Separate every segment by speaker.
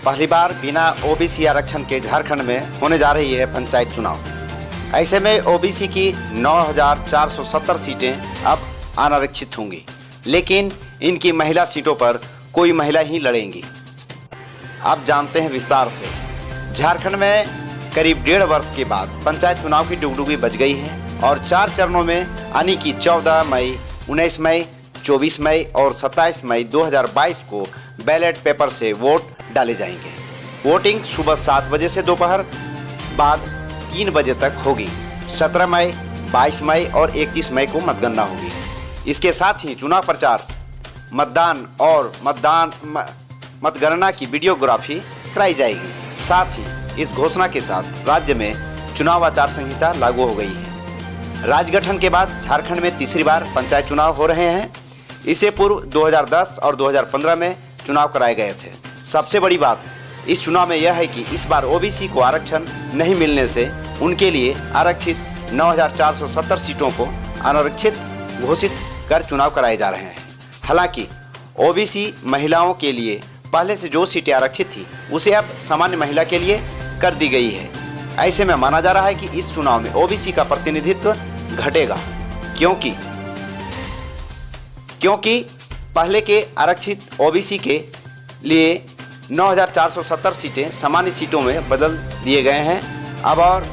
Speaker 1: पहली बार बिना ओबीसी आरक्षण के झारखंड में होने जा रही है पंचायत चुनाव। ऐसे में ओबीसी की 9,470 सीटें अब अनारक्षित होंगी, लेकिन इनकी महिला सीटों पर कोई महिला ही लड़ेंगी। अब जानते हैं विस्तार से। झारखंड में करीब 1.5 वर्ष के बाद पंचायत चुनाव की डुगडुगी बज गई है और 4 चरणों में यानी कि 14 मई, 19 मई, 24 मई और 27 मई 2022 को बैलेट पेपर से वोट डाले जाएंगे। वोटिंग सुबह 7 बजे से दोपहर बाद 3 बजे तक होगी। 17 मई, 22 मई और 31 मई को मतगणना होगी। इसके साथ ही चुनाव प्रचार, मतदान और मतगणना की वीडियोग्राफी कराई जाएगी। साथ ही इस घोषणा के साथ राज्य में चुनाव आचार संहिता लागू हो गई है। राज्य गठन के बाद झारखंड में तीसरी बार पंचायत चुनाव हो रहे हैं। इससे पूर्व 2010 और 2015 में चुनाव कराए गए थे। सबसे बड़ी बात इस चुनाव में यह है कि इस बार ओबीसी को आरक्षण नहीं मिलने से उनके लिए आरक्षित 9,470 सीटों को अनारक्षित घोषित कर चुनाव कराए जा रहे हैं। हालांकि ओबीसी महिलाओं के लिए पहले से जो सीटें आरक्षित थी उसे अब सामान्य महिला के लिए कर दी गई है। ऐसे में माना जा रहा है कि इस चुनाव में ओबीसी का प्रतिनिधित्व घटेगा, क्योंकि पहले के आरक्षित ओबीसी के लिए 9,470 सीटें सामान्य सीटों में बदल दिए गए हैं। अब और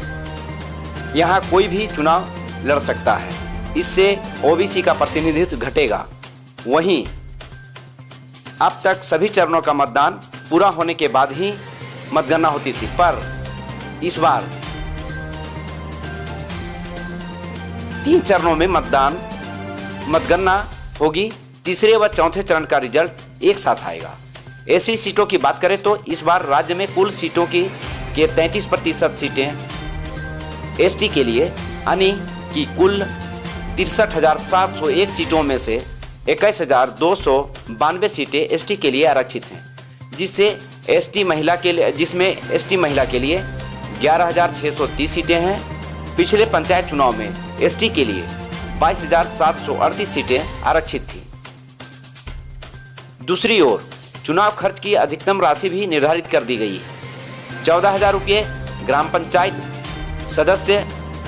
Speaker 1: यहाँ कोई भी चुनाव लड़ सकता है। इससे ओबीसी का प्रतिनिधित्व घटेगा। वहीं अब तक सभी चरणों का मतदान पूरा होने के बाद ही मतगणना होती थी, पर इस बार 3 चरणों में मतगणना होगी। तीसरे व चौथे चरण का रिजल्ट एक साथ आएगा। ऐसी सीटों की बात करें तो इस बार राज्य में कुल सीटों की 33% सीटें एसटी के लिए, यानी कि कुल 63,701 सीटों में से 21,292 सीटें एसटी के लिए आरक्षित हैं, जिसमें एसटी महिला के लिए 11,630 सीटें हैं। पिछले पंचायत चुनाव में एसटी के लिए 22,738 सीटें आरक्षित थी। दूसरी ओर चुनाव खर्च की अधिकतम राशि भी निर्धारित कर दी गई है। 14,000 रुपये ग्राम पंचायत सदस्य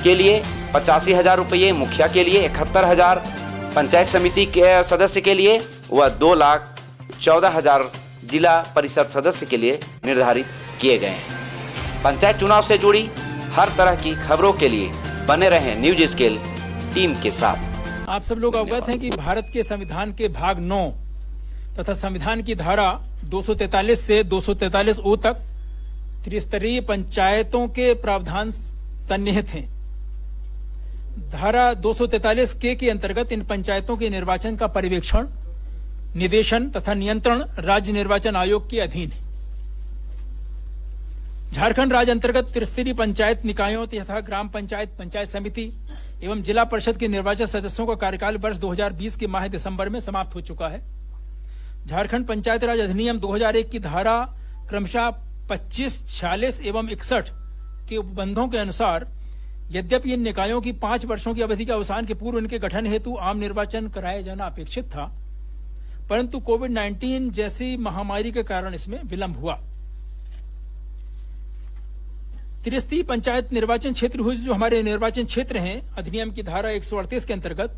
Speaker 1: के लिए, 85,000 रुपये मुखिया के लिए, 71,000 पंचायत समिति के सदस्य के लिए व 2,14,000 जिला परिषद सदस्य के लिए निर्धारित किए गए हैं। पंचायत चुनाव से जुड़ी हर तरह की खबरों के लिए बने रहें न्यूज स्केल टीम के साथ।
Speaker 2: आप सब लोग अवगत हैं कि भारत के संविधान के भाग 9 तथा संविधान की धारा 243 से 243 ओ तक त्रिस्तरीय पंचायतों के प्रावधान सन्निहित हैं। धारा 243 के अंतर्गत इन पंचायतों के निर्वाचन का पर्यवेक्षण, निदेशन तथा नियंत्रण राज्य निर्वाचन आयोग के अधीन है। झारखंड राज्य अंतर्गत त्रिस्तरीय पंचायत निकायों तथा ग्राम पंचायत, पंचायत समिति एवं जिला परिषद के निर्वाचित सदस्यों का कार्यकाल वर्ष 2020 के माह दिसंबर में समाप्त हो चुका है। झारखंड पंचायत राज अधिनियम 2001 की धारा क्रमशः 25, 46 एवं 61 के उपबंधों के अनुसार यद्यपि इन निकायों की 5 वर्षों की अवधि के अवसान के पूर्व इनके गठन हेतु आम निर्वाचन कराया जाना अपेक्षित था, परंतु कोविड-19 जैसी महामारी के कारण इसमें विलंब हुआ। त्रिस्तरीय पंचायत निर्वाचन क्षेत्र हुए जो हमारे निर्वाचन क्षेत्र हैं, अधिनियम की धारा 138 के अंतर्गत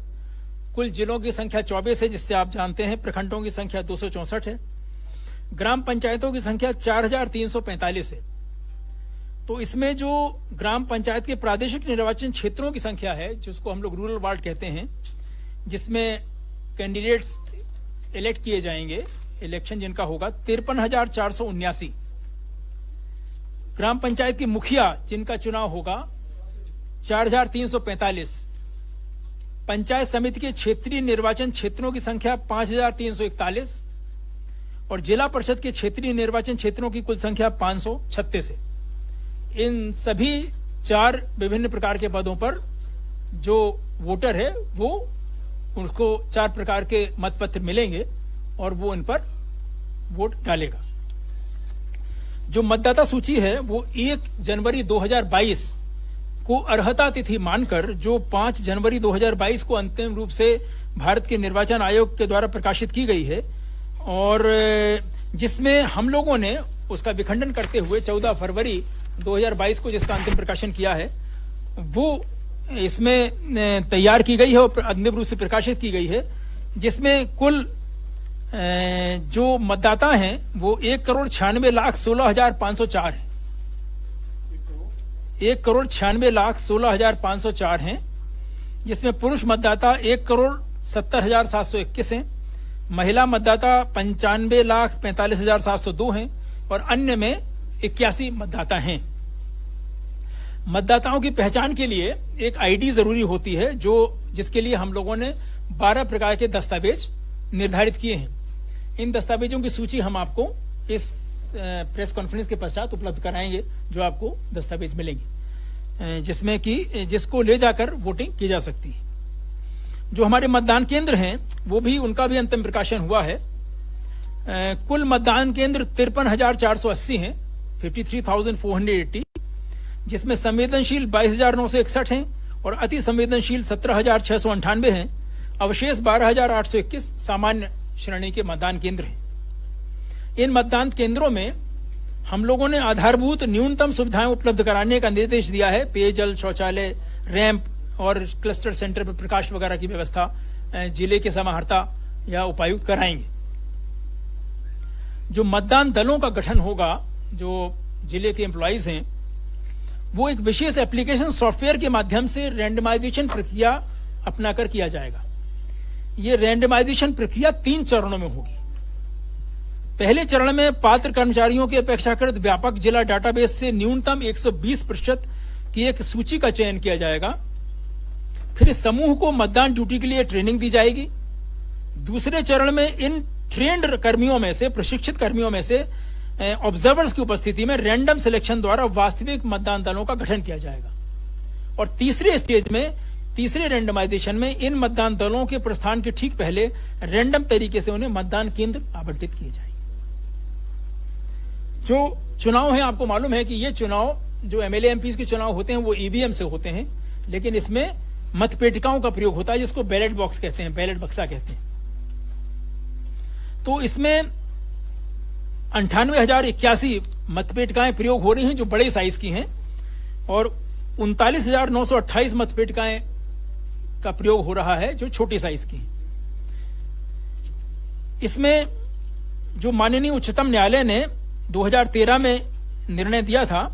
Speaker 2: कुल जिलों की संख्या 24 है, जिससे आप जानते हैं प्रखंडों की संख्या 264 है, ग्राम पंचायतों की संख्या 4,345 है। तो इसमें जो ग्राम पंचायत के प्रादेशिक निर्वाचन क्षेत्रों की संख्या है, जिसको हम लोग रूरल वार्ड कहते हैं, जिसमें कैंडिडेट्स इलेक्ट किए जाएंगे, इलेक्शन जिनका होगा 53,479। ग्राम पंचायत के मुखिया जिनका चुनाव होगा 4,345। पंचायत समिति के क्षेत्रीय निर्वाचन क्षेत्रों की संख्या 5,341 और जिला परिषद के क्षेत्रीय निर्वाचन क्षेत्रों की कुल संख्या 536 है। इन सभी 4 विभिन्न प्रकार के पदों पर जो वोटर है वो उनको 4 प्रकार के मतपत्र मिलेंगे और वो इन पर वोट डालेगा। जो मतदाता सूची है वो 1 जनवरी 2022 को अर्हता तिथि मानकर, जो 5 जनवरी 2022 को अंतिम रूप से भारत के निर्वाचन आयोग के द्वारा प्रकाशित की गई है, और जिसमें हम लोगों ने उसका विखंडन करते हुए 14 फरवरी 2022 को जिसका अंतिम प्रकाशन किया है, वो इसमें तैयार की गई है और अंतिम रूप से प्रकाशित की गई है, जिसमें कुल जो मतदाता हैं वो 1,96,16,504 हैं। 1,96,16,504 हैं, जिसमें पुरुष मतदाता 1,70,721 हैं, महिला मतदाता 95,45,702 हैं और अन्य में 81 मतदाता हैं। मतदाताओं की पहचान के लिए एक आईडी जरूरी होती है, जिसके लिए हम लोगों ने 12 प्रकार के दस्तावेज निर्धारित किए हैं। इन दस्तावेजों की सूची हम आपको इस प्रेस कॉन्फ्रेंस के पश्चात उपलब्ध कराएंगे, जो आपको दस्तावेज मिलेंगे, जिसमें कि जिसको ले जाकर वोटिंग की जा सकती है। जो हमारे मतदान केंद्र हैं वो भी, उनका भी अंतिम प्रकाशन हुआ है। कुल मतदान केंद्र 53,480 हैं, 53,480, जिसमें संवेदनशील 22,961 हैं और अति संवेदनशील 17,698 हैं। अवशेष 12,821 सामान्य श्रेणी के मतदान केंद्र हैं। इन मतदान केंद्रों में हम लोगों ने आधारभूत न्यूनतम सुविधाएं उपलब्ध कराने का निर्देश दिया है। पेयजल, शौचालय, रैंप और क्लस्टर सेंटर पर प्रकाश वगैरह की व्यवस्था जिले के समाहर्ता या उपायुक्त कराएंगे। जो मतदान दलों का गठन होगा, जो जिले के एम्प्लॉइज हैं, वो एक विशेष एप्लीकेशन सॉफ्टवेयर के माध्यम से रैंडमाइजेशन प्रक्रिया अपनाकर किया जाएगा। ये रैंडमाइजेशन प्रक्रिया 3 चरणों में होगी। पहले चरण में पात्र कर्मचारियों के अपेक्षाकृत व्यापक जिला डाटाबेस से न्यूनतम 120% की एक सूची का चयन किया जाएगा। फिर इस समूह को मतदान ड्यूटी के लिए ट्रेनिंग दी जाएगी। दूसरे चरण में इन ट्रेंड कर्मियों में से, प्रशिक्षित कर्मियों में से ऑब्जर्वर्स की उपस्थिति में रैंडम सिलेक्शन द्वारा वास्तविक मतदान दलों का गठन किया जाएगा। और तीसरे स्टेज में, तीसरे रैंडमाइजेशन में इन मतदान दलों के प्रस्थान के ठीक पहले रैंडम तरीके से उन्हें मतदान केंद्र आवंटित किए जाएंगे। जो चुनाव है, आपको मालूम है कि ये चुनाव, जो एमएलए एमपी के चुनाव होते हैं, वो ईवीएम से होते हैं, लेकिन इसमें मतपेटिकाओं का प्रयोग होता है, जिसको बैलेट बॉक्स कहते हैं, बैलेट बक्सा कहते हैं। तो इसमें 98,081 मतपेटिकाएं प्रयोग हो रही हैं, जो बड़े साइज की हैं, और 39,928 मतपेटिकाएं का प्रयोग हो रहा है, जो छोटी साइज की हैं। इसमें जो माननीय उच्चतम न्यायालय ने 2013 में निर्णय दिया था,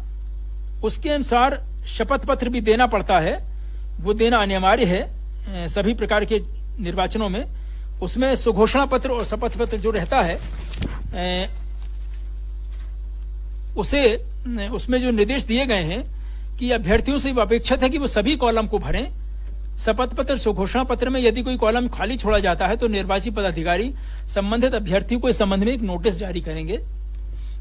Speaker 2: उसके अनुसार शपथ पत्र भी देना पड़ता है, वो देना अनिवार्य है सभी प्रकार के निर्वाचनों में। उसमें सुघोषणा पत्र और शपथ पत्र जो रहता है, उसमें जो निर्देश दिए गए हैं कि अभ्यर्थियों से अपेक्षित है कि वो सभी कॉलम को भरें। शपथ पत्र, सुघोषणा पत्र में यदि कोई कॉलम खाली छोड़ा जाता है तो निर्वाची पदाधिकारी संबंधित अभ्यर्थी को इस संबंध में एक नोटिस जारी करेंगे।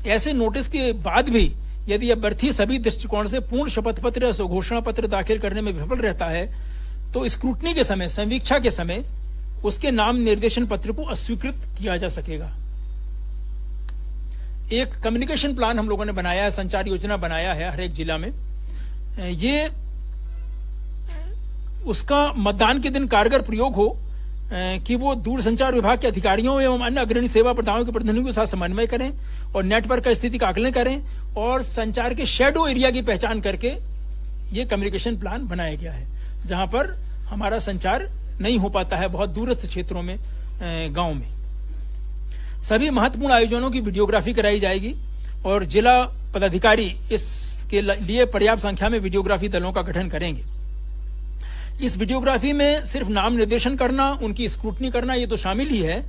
Speaker 2: ऐसे नोटिस के बाद भी यदि अभ्यर्थी सभी दृष्टिकोण से पूर्ण शपथ पत्र या सुघोषणा पत्र दाखिल करने में विफल रहता है, तो स्क्रूटनी के समय, संवीक्षा के समय उसके नाम निर्देशन पत्र को अस्वीकृत किया जा सकेगा। एक कम्युनिकेशन प्लान हम लोगों ने बनाया है, संचार योजना बनाया है हर एक जिला में। ये उसका मतदान के दिन कारगर प्रयोग हो कि वो दूरसंचार विभाग के अधिकारियों एवं अन्य अग्रणी सेवा प्रदाताओं के प्रतिनिधियों के साथ समन्वय करें और नेटवर्क का स्थिति का आकलन करें और संचार के शेडो एरिया की पहचान करके ये कम्युनिकेशन प्लान बनाया गया है, जहां पर हमारा संचार नहीं हो पाता है बहुत दूरस्थ क्षेत्रों में, गांव में। सभी महत्वपूर्ण आयोजनों की वीडियोग्राफी कराई जाएगी और जिला पदाधिकारी इसके लिए पर्याप्त संख्या में वीडियोग्राफी दलों का गठन करेंगे। इस वीडियोग्राफी में सिर्फ नाम निर्देशन करना, उनकी स्क्रूटनी करना, ये तो शामिल ही है।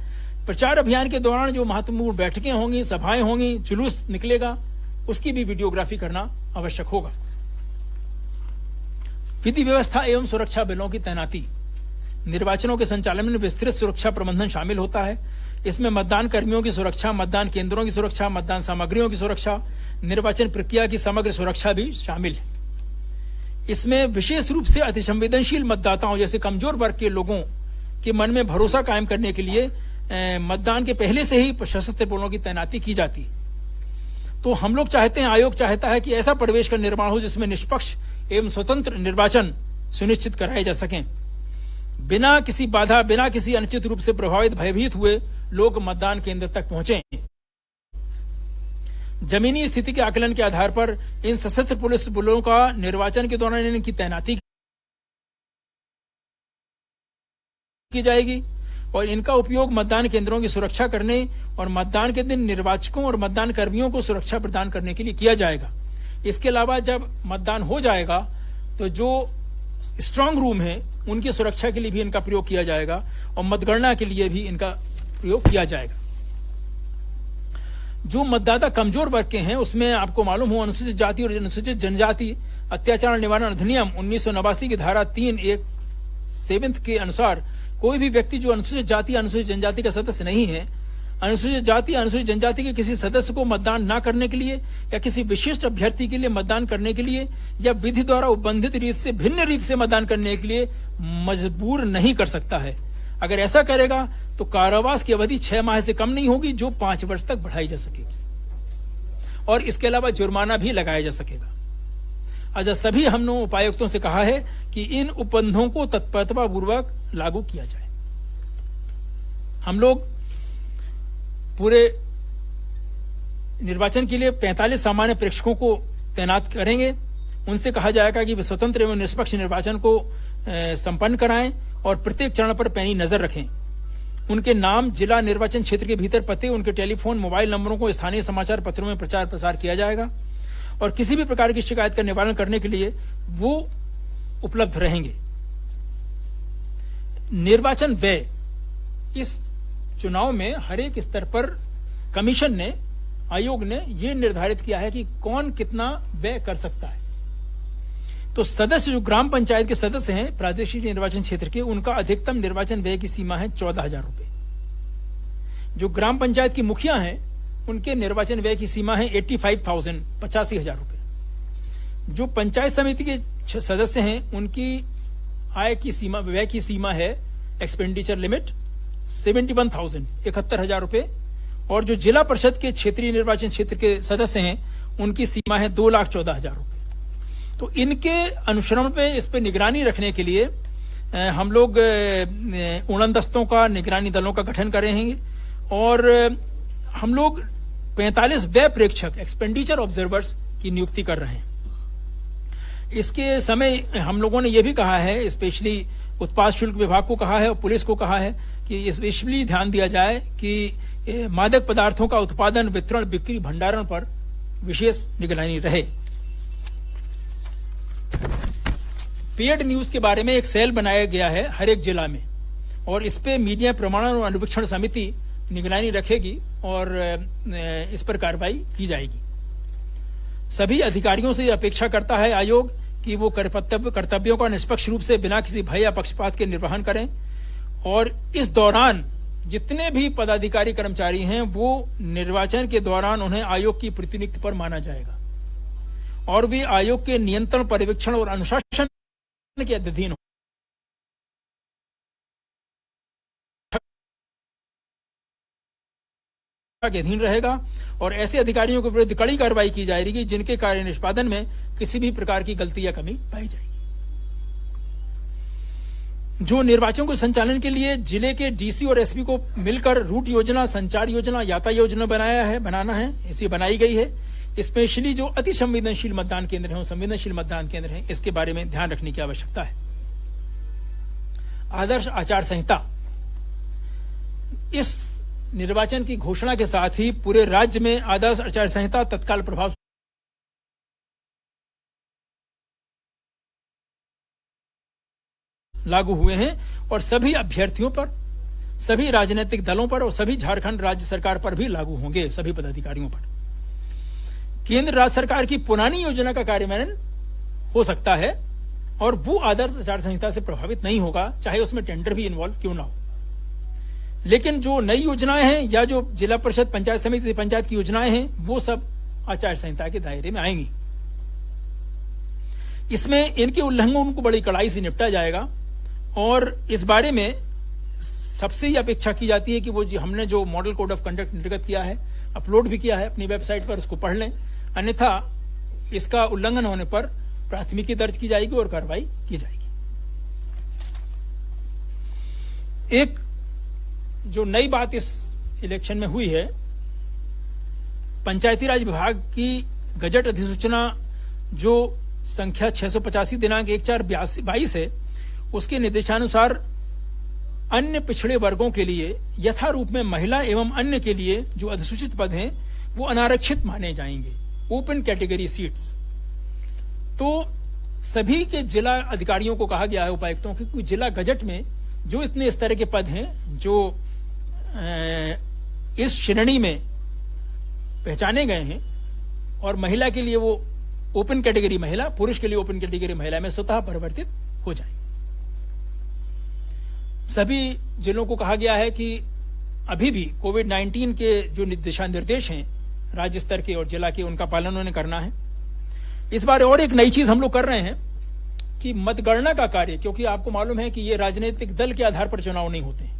Speaker 2: प्रचार अभियान के दौरान जो महत्वपूर्ण बैठकें होंगी, सभाएं होंगी, जुलूस निकलेगा, उसकी भी वीडियोग्राफी करना आवश्यक होगा। विधि व्यवस्था एवं सुरक्षा बलों की तैनाती। निर्वाचनों के संचालन में विस्तृत सुरक्षा प्रबंधन शामिल होता है। इसमें मतदान कर्मियों की सुरक्षा, मतदान केंद्रों की सुरक्षा, मतदान सामग्रियों की सुरक्षा, निर्वाचन प्रक्रिया की समग्र सुरक्षा भी शामिल है। इसमें विशेष रूप से अतिसंवेदनशील मतदाताओं जैसे कमजोर वर्ग के लोगों के मन में भरोसा कायम करने के लिए मतदान के पहले से ही सशस्त्र बलों की तैनाती की जाती है। तो हम लोग चाहते हैं, आयोग चाहता है कि ऐसा परिवेश का निर्माण हो जिसमें निष्पक्ष एवं स्वतंत्र निर्वाचन सुनिश्चित कराए जा सकें। बिना किसी बाधा, बिना किसी अनिश्चित रूप से प्रभावित, भयभीत हुए लोग मतदान केंद्र तक पहुंचे। जमीनी स्थिति के आकलन के आधार पर इन सशस्त्र पुलिस बलों का निर्वाचन के दौरान इनकी तैनाती की जाएगी और इनका उपयोग मतदान केंद्रों की सुरक्षा करने और मतदान के दिन निर्वाचकों और मतदान कर्मियों को सुरक्षा प्रदान करने के लिए किया जाएगा। इसके अलावा जब मतदान हो जाएगा तो जो स्ट्रांग रूम है उनकी सुरक्षा के लिए भी इनका प्रयोग किया जाएगा और मतगणना के लिए भी इनका प्रयोग किया जाएगा। जो मतदाता कमजोर वर्ग के हैं उसमें आपको मालूम हो अनुसूचित जाति और अनुसूचित जनजाति अत्याचार निवारण अधिनियम 1989 की धारा 3(1)(7) के अनुसार कोई भी व्यक्ति जो अनुसूचित जाति अनुसूचित जनजाति का सदस्य नहीं है, अनुसूचित जाति अनुसूचित जनजाति के किसी सदस्य को मतदान न करने के लिए या किसी विशिष्ट अभ्यर्थी के लिए मतदान करने के लिए या विधि द्वारा उपबंधित रीत से भिन्न रीत से मतदान करने के लिए मजबूर नहीं कर सकता है। अगर ऐसा करेगा तो कारावास की अवधि 6 माह से कम नहीं होगी, जो 5 वर्ष तक बढ़ाई जा सकेगी और इसके अलावा जुर्माना भी लगाया जा सकेगा। अच्छा, सभी हमने उपायुक्तों से कहा है कि इन उपबंधों को तत्परतापूर्वक लागू किया जाए। हम लोग पूरे निर्वाचन के लिए 45 सामान्य प्रेक्षकों को तैनात करेंगे। उनसे कहा जाएगा कि वे स्वतंत्र एवं निष्पक्ष निर्वाचन को संपन्न कराएं और प्रत्येक चरण पर पैनी नजर रखें। उनके नाम, जिला निर्वाचन क्षेत्र के भीतर पते, उनके टेलीफोन, मोबाइल नंबरों को स्थानीय समाचार पत्रों में प्रचार प्रसार किया जाएगा और किसी भी प्रकार की शिकायत का निवारण करने के लिए वो उपलब्ध रहेंगे। निर्वाचन व्यय, इस चुनाव में हर एक स्तर पर कमीशन ने, आयोग ने यह निर्धारित किया है कि कौन कितना व्यय कर सकता है। तो सदस्य जो ग्राम पंचायत के सदस्य हैं प्रादेशिक निर्वाचन क्षेत्र के, उनका अधिकतम निर्वाचन व्यय की सीमा है 14,000 रुपए। जो ग्राम पंचायत की मुखिया हैं उनके निर्वाचन व्यय की सीमा है 85,000 85,000 रुपए। जो पंचायत समिति के सदस्य हैं उनकी आय की सीमा, व्यय की सीमा है एक्सपेंडिचर लिमिट 71,000 71,000 रुपए और जो जिला परिषद के क्षेत्रीय निर्वाचन क्षेत्र के सदस्य हैं उनकी सीमा है 2,14,000 रुपए। तो इनके अनुश्रवण पे, इस पे निगरानी रखने के लिए हम लोग उड़नदस्तों का, निगरानी दलों का गठन करेंगे और हम लोग 45 व्यय प्रेक्षक एक्सपेंडिचर ऑब्जर्वर्स की नियुक्ति कर रहे हैं। इसके समय हम लोगों ने यह भी कहा है, स्पेशली उत्पाद शुल्क विभाग को कहा है और पुलिस को कहा है कि स्पेशली ध्यान दिया जाए कि मादक पदार्थों का उत्पादन, वितरण, बिक्री, भंडारण पर विशेष निगरानी रहे। पेड न्यूज के बारे में एक सेल बनाया गया है हर एक जिला में और इस पे मीडिया प्रमाणन और अनुवीक्षण समिति निगरानी रखेगी और इस पर कार्रवाई की जाएगी। सभी अधिकारियों से अपेक्षा करता है आयोग कि वो कर्तव्यों का निष्पक्ष रूप से बिना किसी भय या पक्षपात के निर्वहन करें और इस दौरान जितने भी पदाधिकारी कर्मचारी हैं वो निर्वाचन के दौरान उन्हें आयोग की प्रतिनियुक्ति पर माना जाएगा और वे आयोग के नियंत्रण, पर्यवेक्षण और अनुशासन के अधीन के अधीन रहेगा और ऐसे अधिकारियों के विरुद्ध कड़ी कार्रवाई की जाएगी जिनके कार्य निष्पादन में किसी भी प्रकार की गलती या कमी पाई जाएगी। जो निर्वाचन के संचालन के लिए जिले के डीसी और एसपी को मिलकर रूट योजना, संचार योजना, यातायात योजना बनाना है, इसी बनाई गई है। स्पेशली जो अति संवेदनशील मतदान केंद्र हैं, संवेदनशील मतदान केंद्र हैं, इसके बारे में ध्यान रखने की आवश्यकता है। आदर्श आचार संहिता, इस निर्वाचन की घोषणा के साथ ही पूरे राज्य में आदर्श आचार संहिता तत्काल प्रभाव लागू हुए हैं और सभी अभ्यर्थियों पर, सभी राजनीतिक दलों पर और सभी झारखंड राज्य सरकार पर भी लागू होंगे, सभी पदाधिकारियों पर। केंद्र राज्य सरकार की पुरानी योजना का कार्यान्वयन हो सकता है और वो आदर्श आचार संहिता से प्रभावित नहीं होगा, चाहे उसमें टेंडर भी इन्वॉल्व क्यों ना हो। लेकिन जो नई योजनाएं हैं या जो जिला परिषद, पंचायत समिति, पंचायत की योजनाएं हैं वो सब आचार संहिता के दायरे में आएंगी। इसमें इनके उल्लंघन को बड़ी कड़ाई से निपटा जाएगा और इस बारे में सबसे ही अपेक्षा की जाती है कि वो हमने जो मॉडल कोड ऑफ कंडक्ट निर्गत किया है, अपलोड भी किया है अपनी वेबसाइट पर, उसको पढ़ लें, अन्यथा इसका उल्लंघन होने पर प्राथमिकी दर्ज की जाएगी और कार्रवाई की जाएगी। एक जो नई बात इस इलेक्शन में हुई है पंचायती राज विभाग की गजट अधिसूचना जो संख्या 685 दिनांक 1/4/22 है, उसके निर्देशानुसार अन्य पिछड़े वर्गों के लिए यथारूप में महिला एवं अन्य के लिए जो अधिसूचित पद हैं वो अनारक्षित माने जाएंगे, ओपन कैटेगरी सीट्स। तो सभी के जिला अधिकारियों को कहा गया है, उपायुक्तों के, कि जिला गजट में जो इतने इस तरह के पद हैं जो इस श्रेणी में पहचाने गए हैं और महिला के लिए वो ओपन कैटेगरी महिला, पुरुष के लिए ओपन कैटेगरी महिला में स्वतः परिवर्तित हो जाए। सभी जिलों को कहा गया है कि अभी भी कोविड-19 के जो दिशा निर्देश हैं राज्य स्तर के और जिला के, उनका पालन उन्हें करना है। इस बार और एक नई चीज हम लोग कर रहे हैं कि मतगणना का कार्य, क्योंकि आपको मालूम है कि ये राजनीतिक दल के आधार पर चुनाव नहीं होते हैं,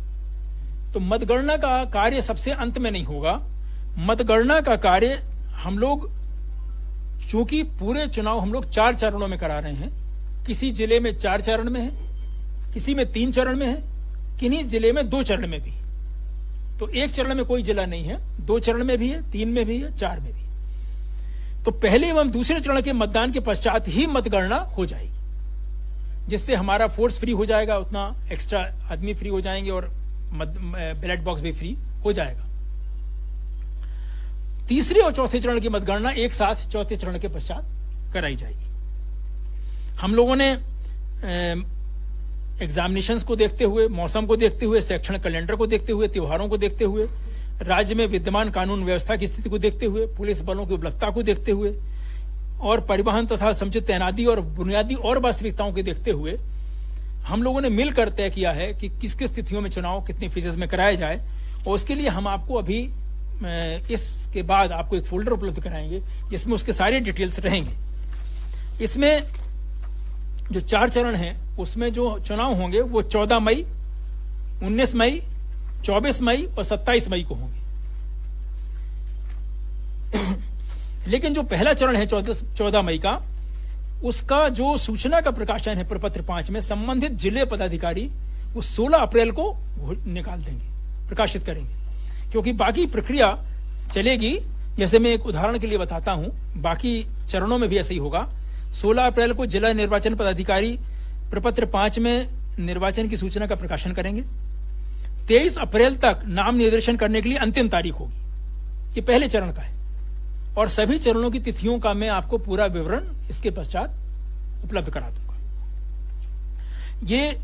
Speaker 2: तो मतगणना का कार्य सबसे अंत में नहीं होगा। मतगणना का कार्य हम लोग, चूंकि पूरे चुनाव हम लोग 4 चरणों में करा रहे हैं, किसी जिले में 4 चरण में है, किसी में 3 चरण में है, किन्हीं जिले में 2 चरण में भी। तो 1 चरण में कोई जिला नहीं है, 2 चरण में भी है, 3 में भी है, 4 में भी। तो पहले एवं दूसरे चरण के मतदान के पश्चात ही मतगणना हो जाएगी, जिससे हमारा फोर्स फ्री हो जाएगा, उतना एक्स्ट्रा आदमी फ्री हो जाएंगे और बैलेट बॉक्स भी फ्री हो जाएगा। तीसरे और चौथे चरण की मतगणना एक साथ चौथे चरण के पश्चात कराई जाएगी। हम लोगों ने एग्जामिनेशंस को देखते हुए, मौसम को देखते हुए, शैक्षणिक कैलेंडर को देखते हुए, त्योहारों को देखते हुए, राज्य में विद्यमान कानून व्यवस्था की स्थिति को देखते हुए, पुलिस बलों की उपलब्धता को देखते हुए और परिवहन तथा समुचित तैनाती और बुनियादी और वास्तविकताओं के देखते हुए हम लोगों ने मिलकर तय किया है कि किस किस तिथियों में चुनाव कितनी फीसद में कराया जाए। और उसके लिए हम आपको अभी इसके बाद आपको एक फोल्डर उपलब्ध कराएंगे जिसमें उसके सारे डिटेल्स रहेंगे। इसमें जो 4 चरण हैं उसमें जो चुनाव होंगे वो 14 मई, 19 मई, 24 मई और 27 मई को होंगे। लेकिन जो पहला चरण है 14 मई का, उसका जो सूचना का प्रकाशन है प्रपत्र 5 में, संबंधित जिले पदाधिकारी वो 16 अप्रैल को निकाल देंगे, प्रकाशित करेंगे। क्योंकि बाकी प्रक्रिया चलेगी, जैसे मैं एक उदाहरण के लिए बताता हूं, बाकी चरणों में भी ऐसे ही होगा। 16 अप्रैल को जिला निर्वाचन पदाधिकारी प्रपत्र 5 में निर्वाचन की सूचना का प्रकाशन करेंगे। 23 अप्रैल तक नाम निर्देशन करने के लिए अंतिम तारीख होगी, ये पहले चरण का है। और सभी चरणों की तिथियों का मैं आपको पूरा विवरण इसके पश्चात उपलब्ध करा दूंगा। ये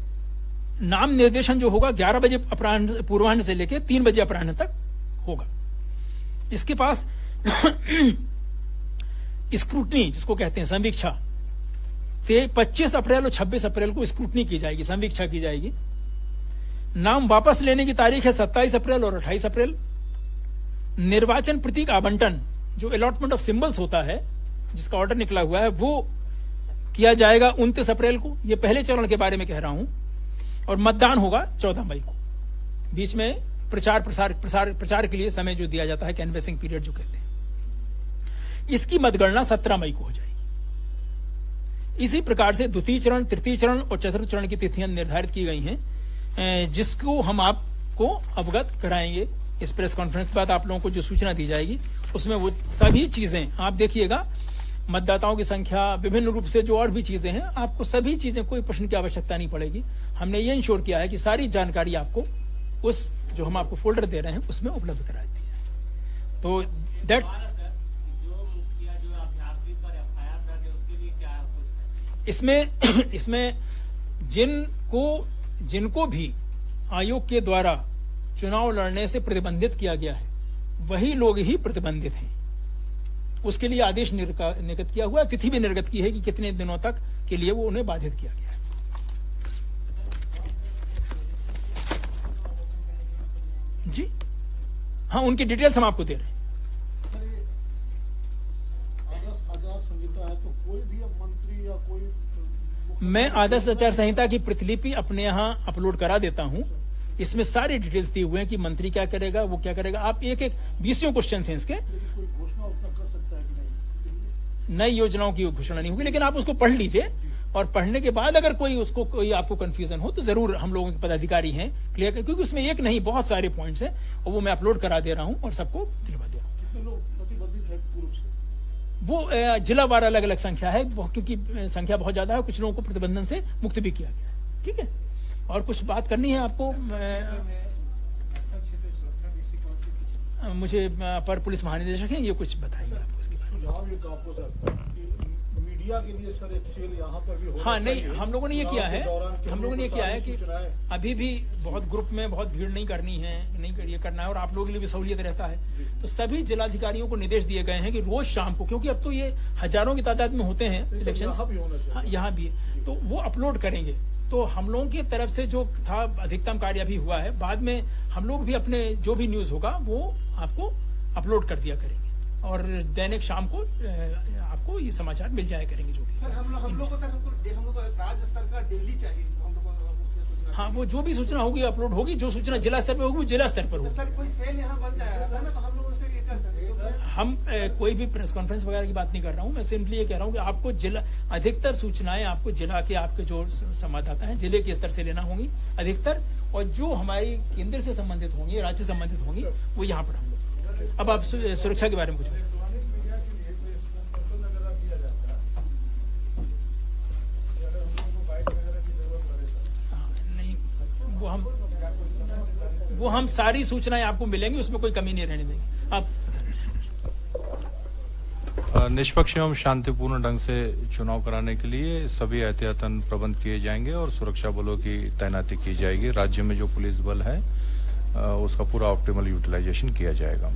Speaker 2: नाम निर्देशन जो होगा 11 बजे पूर्वाह्न से लेकर 3 बजे अपराह्न तक होगा। इसके पास स्क्रूटनी जिसको कहते हैं, समीक्षा, 25 अप्रैल और 26 अप्रैल को स्क्रूटनी की जाएगी, समीक्षा की जाएगी। नाम वापस लेने की तारीख है 27 अप्रैल और 28 अप्रैल। निर्वाचन प्रतीक आवंटन, जो अलॉटमेंट ऑफ सिंबल्स होता है, जिसका ऑर्डर निकला हुआ है, वो किया जाएगा 29 अप्रैल को। ये पहले चरण के बारे में कह रहा हूं। और मतदान होगा 14 मई को। बीच में प्रचार के लिए समय जो दिया जाता है, कैनवेसिंग पीरियड जो कहते हैं, इसकी मतगणना 17 मई को हो जाएगी। इसी प्रकार से द्वितीय चरण, तृतीय चरण और चतुर्थ चरण की तिथियां निर्धारित की गई हैं, जिसको हम आपको अवगत कराएंगे। इस प्रेस कॉन्फ्रेंस के बाद आप लोगों को जो सूचना दी जाएगी उसमें वो सभी चीजें आप देखिएगा। मतदाताओं की संख्या, विभिन्न रूप से जो और भी चीजें हैं, आपको सभी चीजें, कोई प्रश्न की आवश्यकता नहीं पड़ेगी। हमने ये इंश्योर किया है कि सारी जानकारी आपको उस जो हम आपको फोल्डर दे रहे हैं उसमें उपलब्ध करा दी जाए। तो दैट इसमें जिनको भी आयोग के द्वारा चुनाव लड़ने से प्रतिबंधित किया गया है, वही लोग ही प्रतिबंधित हैं। उसके लिए आदेश निर्गत किया हुआ है, तिथि भी निर्गत की है कि कितने दिनों तक के लिए वो उन्हें बाधित किया गया है। जी हाँ, उनकी डिटेल्स हम आपको दे रहे हैं। मैं आदर्श आचार संहिता की प्रतिलिपि अपने यहाँ अपलोड करा देता हूँ। इसमें सारे डिटेल्स दिए हुए हैं कि मंत्री क्या करेगा, वो क्या करेगा। आप एक 20 क्वेश्चन हैं इसके। नई योजनाओं की घोषणा नहीं होगी, लेकिन आप उसको पढ़ लीजिए और पढ़ने के बाद अगर कोई आपको कंफ्यूजन हो तो जरूर हम लोगों के पदाधिकारी हैं क्लियर, क्योंकि उसमें एक नहीं बहुत सारे पॉइंट्स हैं और वो मैं अपलोड करा दे रहा हूं और सबको दिलवा दे रहा हूं। वो जिलावार अलग अलग संख्या है, क्योंकि संख्या बहुत ज्यादा है, कुछ लोगों को प्रतिबंधन से मुक्त भी किया गया है। ठीक है, और कुछ बात करनी है आपको? मुझे अपर पुलिस महानिदेशक हैं, ये कुछ बताएंगे आपको इसके बारे में।
Speaker 3: मीडिया के लिए सर एक सेल यहाँ पर भी
Speaker 2: हाँ, नहीं, हम लोगों ने ये किया है, कि अभी भी बहुत ग्रुप में बहुत भीड़ नहीं करनी है, ये करना है, और आप लोगों के लिए भी सहूलियत रहता है। तो सभी जिलाधिकारियों को निर्देश दिए गए हैं कि रोज शाम को, क्योंकि अब तो ये हजारों की तादाद में होते हैं इलेक्शन, हाँ यहाँ भी है, तो वो अपलोड करेंगे। तो हम लोगों की तरफ से जो था अधिकतम कार्य भी हुआ है, बाद में हम लोग भी अपने जो भी न्यूज होगा वो आपको अपलोड कर दिया करेंगे, और दैनिक शाम को आपको ये समाचार मिल जाया करेंगे जो भी।
Speaker 4: सर हम लोग को राज्य स्तर का डेली चाहिए, हम लोग को।
Speaker 2: हाँ, वो जो भी सूचना होगी अपलोड होगी, जो सूचना जिला स्तर पर होगी वो जिला स्तर पर होगी।
Speaker 4: सर कोई सेल यहाँ बन जाएगा ना, तो हम लोग उसे ये कर सकते हैं।
Speaker 2: हम कोई भी प्रेस कॉन्फ्रेंस वगैरह की बात नहीं कर रहा हूँ, मैं सिंपली ये कह रहा हूँ कि आपको जिला अधिकतर सूचनाएं आपको जिला के आपके जो संवाददाता हैं जिले के स्तर से लेना होंगी अधिकतर, और जो हमारी केंद्र से संबंधित होंगी, राज्य से संबंधित होंगी, वो यहाँ पर हम लोग। अब आप सुरक्षा के बारे में कुछ बताएं। वो हम सारी सूचनाएं आपको मिलेंगी, उसमें कोई कमी नहीं रहने देंगे। आप
Speaker 5: निष्पक्ष एवं शांतिपूर्ण ढंग से चुनाव कराने के लिए सभी एहतियातन प्रबंध किए जाएंगे और सुरक्षा बलों की तैनाती की जाएगी। राज्य में जो पुलिस बल है उसका पूरा ऑप्टिमल यूटिलाइजेशन किया जाएगा।